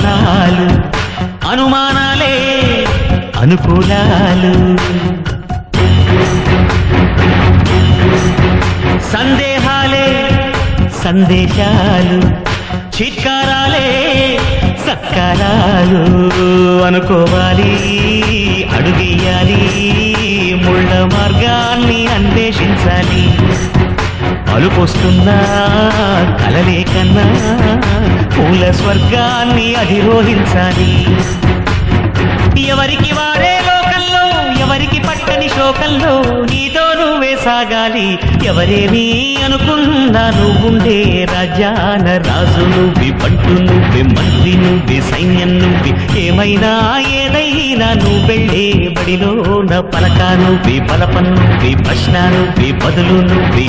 అనుమానాలు అనుమానాలే అనుకూలాలు సందేహాలే సందేశాలు చిత్కారాలే సత్కారాలు అనుకోవాలి అడుగేయాలి ముళ్ళ మార్గాన్ని అన్వేషించాలి అలుపొస్తున్నా కలలే కన్నా పూల స్వర్గాన్ని అధిరోహించాలి ఎవరికి వారే లోకంలో ఎవరికి పట్టని శోకంలో నీతో నువ్వే సాగాలి ఎవరేమీ అనుకున్నా నువ్వుండే రాజ్యాన రాజు నువ్వి పట్టు నువ్వే మంత్రి నువ్వే సైన్యం నువ్వే ఏమైనా ఏదైనా నువ్వెళ్ళే బడిలో నా పలక నువ్వే పలపన్ నువ్వే ప్రశ్న నువ్వే బదులు నువ్వే